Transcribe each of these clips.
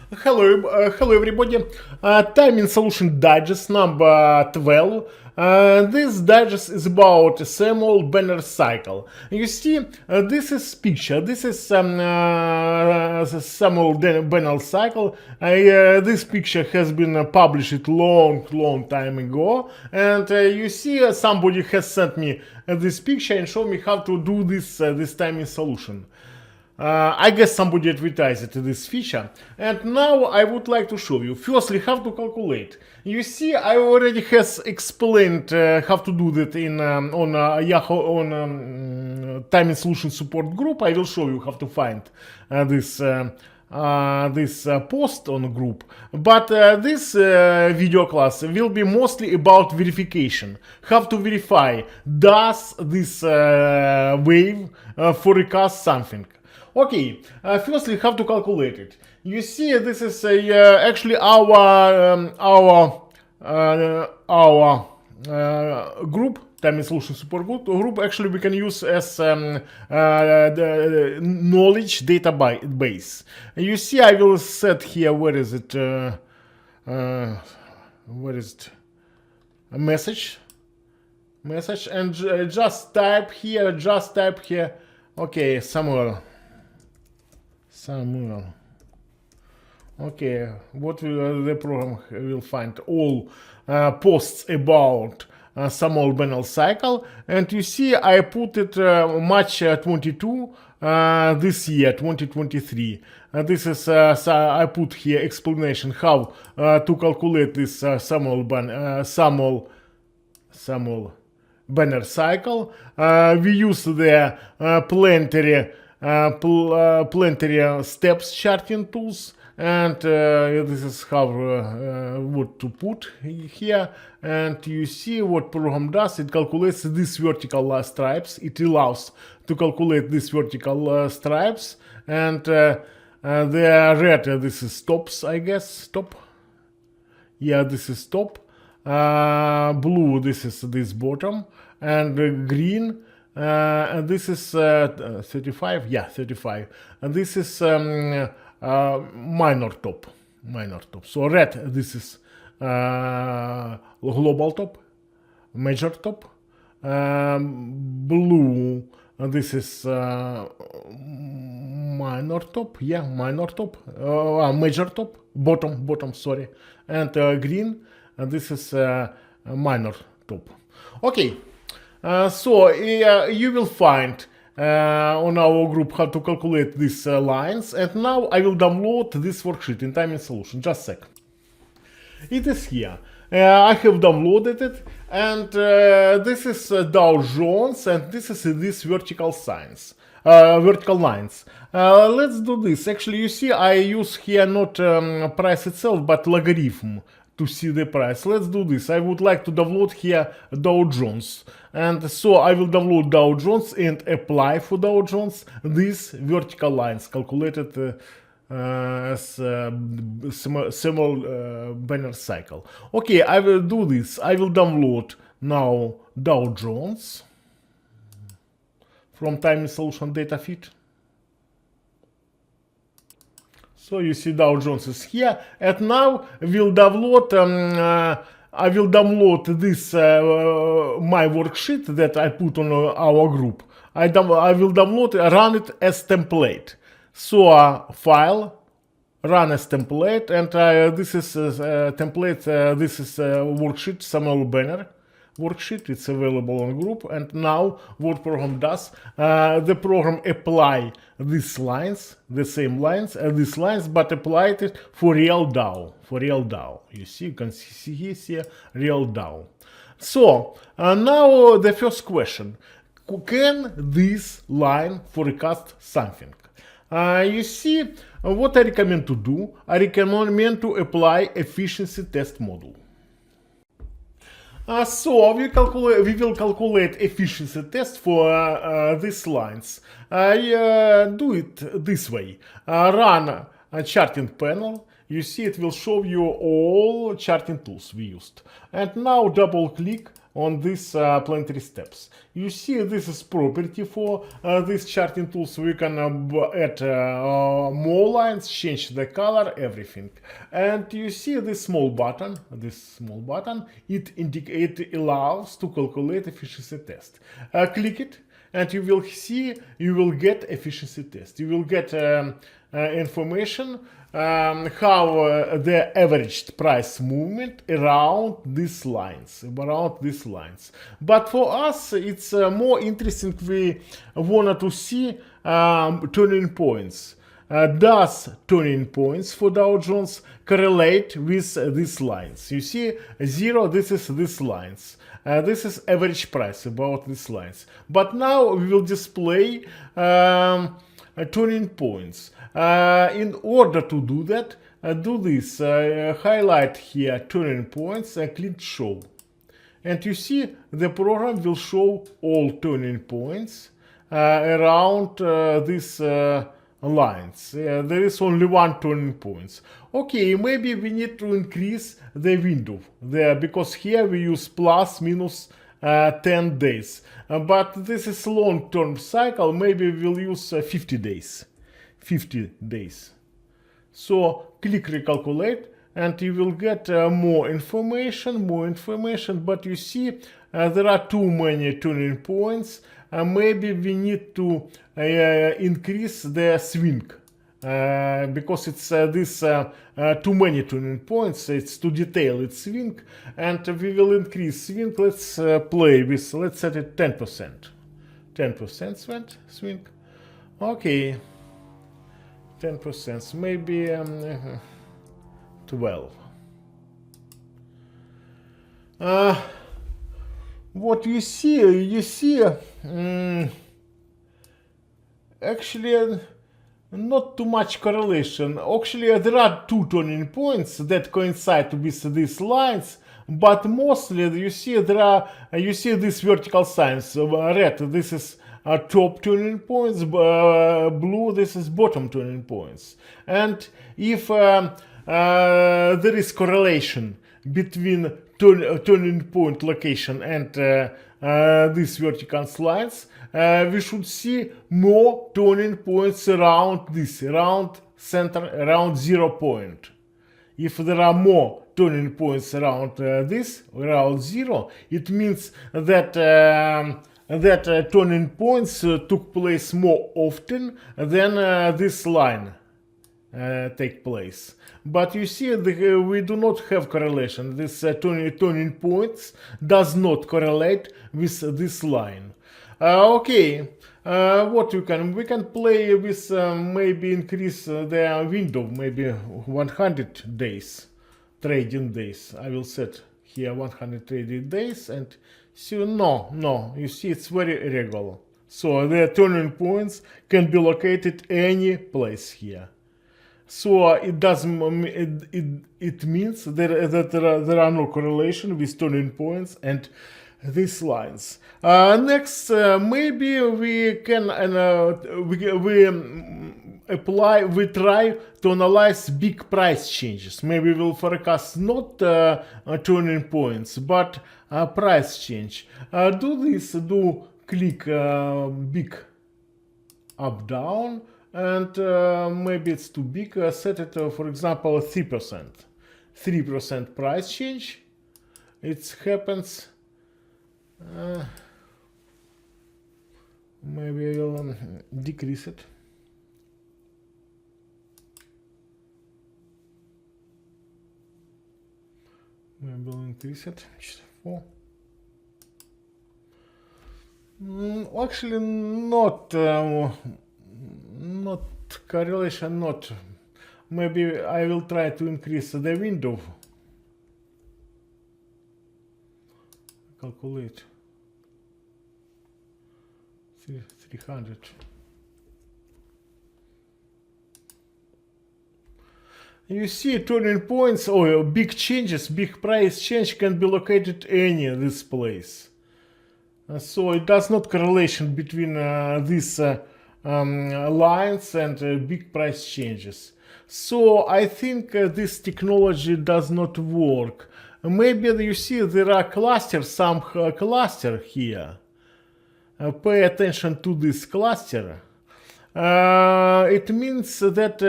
Hello everybody. Timing solution digest number 12. This digest is about Samuel Banner cycle. You see, this is picture. This is the Samuel Banner cycle. This picture has been published long time ago, and you see, somebody has sent me this picture and showed me how to do this timing solution. I guess somebody advertised this feature, and now I would like to show you firstly how to calculate. You see, I already has explained how to do that in on Yahoo on timing solution support group. I will show you how to find this post on group, but this video class will be mostly about verification. How to verify does this wave forecast something. Okay, firstly, how to calculate it. You see, this is actually our group, timing solution support group. Actually, we can use as the knowledge database. You see, I will set here. Where is it? Where is it? A message, and just type here. Okay, Samuel. Okay, what the program will find all posts about Samuel Banner cycle, and you see I put it March 22 this year 2023. This is I put here explanation how to calculate this Samuel Banner cycle. We use the planetary steps charting tools, and this is how what to put here. And you see what program does. It calculates these vertical stripes. It allows to calculate these vertical stripes, and the red, this is stops, I guess. Top. Yeah, this is top. Blue, this is this bottom, and green. And this is 35, yeah, 35. And this is minor top. So red, this is global top, major top. Blue, this is minor top, yeah, major top, bottom, sorry. And green, and this is minor top. Okay. So you will find on our group how to calculate these lines, and now I will download this worksheet in timing solution. Just a sec. It is here. I have downloaded it, and this is Dow Jones, and this is this vertical lines. Let's do this. Actually, you see, I use here not price itself, but logarithm to see the price. Let's do this. I would like to download here Dow Jones, and so I will download Dow Jones and apply for Dow Jones these vertical lines calculated as Samuel Banner cycle. Okay, I will do this. I will download now Dow Jones from timing solution data feed. So you see Dow Jones is here, and now we'll download. I will download this my worksheet that I put on our group. I will download, run it as template. So file, run as template, and this is template. This is worksheet Samuel Banner worksheet. It's available on group. And now what program does, the program apply these lines, the same lines and these lines, but applied it for real Dow. You see, you can see here real Dow. So now the first question: can this line forecast something? You see, what I recommend to do. I recommend to apply efficiency test model. So we will calculate efficiency test for these lines. Do it this way. Run a charting panel. You see, it will show you all charting tools we used. And now double click on these planetary steps. You see, this is property for these charting tools. We can add more lines, change the color, everything. And you see this small button, it allows to calculate efficiency test. Click it, and you will see, you will get efficiency test. You will get information how the averaged price movement around these lines, But for us, it's more interesting. We wanted to see turning points. Does turning points for Dow Jones correlate with these lines? You see, 0, this is these lines. This is average price about these lines. But now we will display turning points. In order to do that, do this. Highlight here turning points and click show. And you see the program will show all turning points around these lines. There is only one turning point. Okay, maybe we need to increase the window there, because here we use plus minus 10 days. But this is long-term cycle. Maybe we'll use 50 days. 50 days. So click recalculate, and you will get more information, but you see there are too many turning points. Maybe we need to increase the swing, because it's this too many turning points. It's too detailed, it's swing, and we will increase swing. Let's play with, let's set it 10%. 10% swing. Okay. 10%, maybe 12. What you see, actually not too much correlation. Actually, there are two turning points that coincide with these lines, but mostly you see these vertical signs. Red, this is top turning points, blue, this is bottom turning points. And if there is correlation between turning point location and these vertical lines, we should see more turning points around this, around center, around 0 point. If there are more turning points around this, around 0, it means that turning points took place more often than this line take place. But you see, we do not have correlation. This turning points does not correlate with this line. Okay, what we can play with, maybe increase the window, maybe 100 days, trading days. I will set here 100 trading days, and see, no, you see it's very irregular. So the turning points can be located any place here. So it doesn't. It means that there are no correlation with turning points and these lines. Next, maybe we can we try to analyze big price changes. Maybe we'll forecast not turning points, but price change. Do click big up down, and maybe it's too big. Set it for example 3% price change. It happens. Maybe I will decrease it. Maybe I'll increase it. 4. Actually, not correlation. Not. Maybe I will try to increase the window. Calculate 300. You see, turning points or big changes, big price change can be located any this place. So it does not correlation between these lines and big price changes. So I think this technology does not work maybe you see there are clusters, some cluster here. Pay attention to this cluster. It means that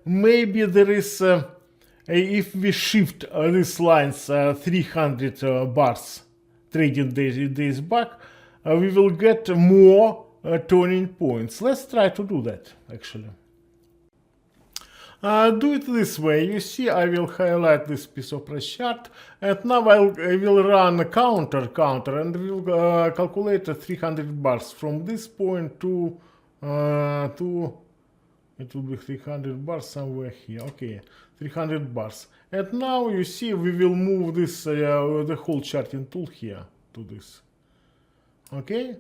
maybe there is, if we shift these lines 300 bars trading days back, we will get more turning points. Let's try to do that actually. Do it this way. You see, I will highlight this piece of press chart, and now I will run a counter, and will calculate 300 bars from this point to it will be 300 bars somewhere here. Okay, 300 bars. And now you see we will move this the whole charting tool here to this. Okay.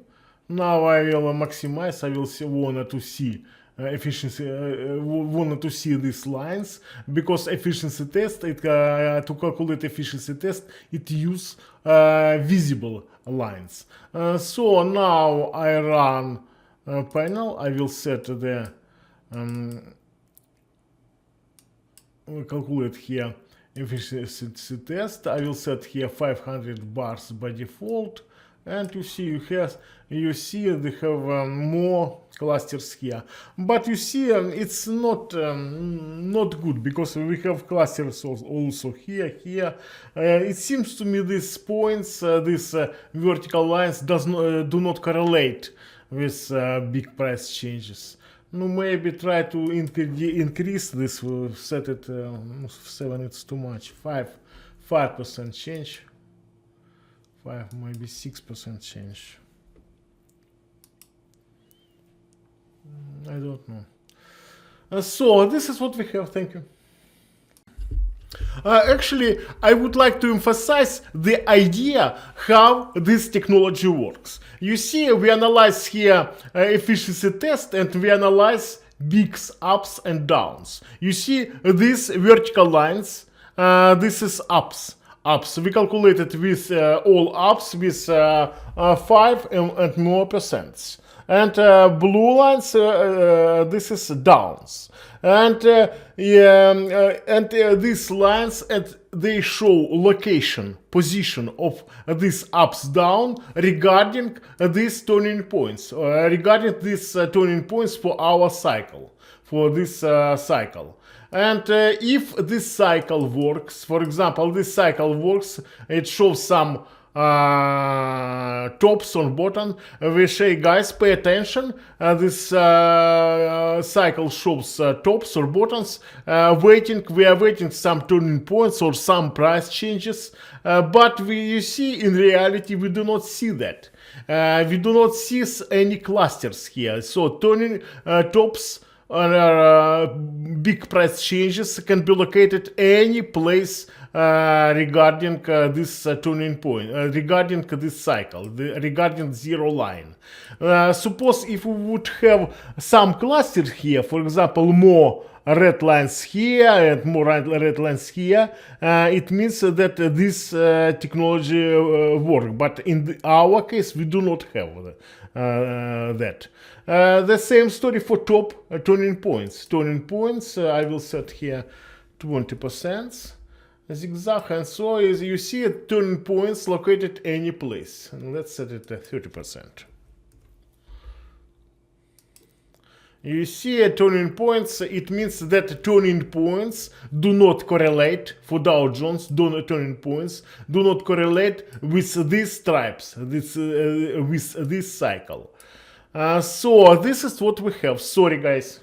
Now I will maximize. I will want to see efficiency. Want to see these lines because efficiency test. To calculate efficiency test, it use visible lines. So now I run panel. I will set the calculate here efficiency test. I will set here 500 bars by default, and you see they have more clusters here. But you see it's not good because we have clusters also here. It seems to me these points, these vertical lines do not correlate with big price changes. No, maybe try to increase this. Set it 7. It's too much. 5% change. 5, maybe 6% change. I don't know. So this is what we have. Thank you. Actually, I would like to emphasize the idea how this technology works. You see, we analyze here efficiency test, and we analyze peaks, ups and downs. You see these vertical lines, this is ups. We calculated with all ups with 5 and more percents. And blue lines, this is downs. And these lines, and they show location, position of these ups, down regarding these turning points, regarding these turning points for our cycle, for this cycle. And if this cycle works, for example, this cycle works, it shows some tops on bottom. We say, guys, pay attention. This cycle shows tops or bottoms. We are waiting some turning points or some price changes. But you see, in reality, we do not see that. We do not see any clusters here. So turning tops big price changes can be located any place regarding this turning point, regarding this cycle, regarding zero line. Suppose if we would have some clusters here, for example, more red lines here and more red lines here, it means that this technology works. But in our case, we do not have that. The same story for top turning points. Turning points, I will set here 20%. Zigzag, and so as you see, turning points located any place. And let's set it at 30%. You see turning points, it means that turning points do not correlate for Dow Jones, turning points do not correlate with these stripes, with this cycle. So this is what we have. Sorry guys.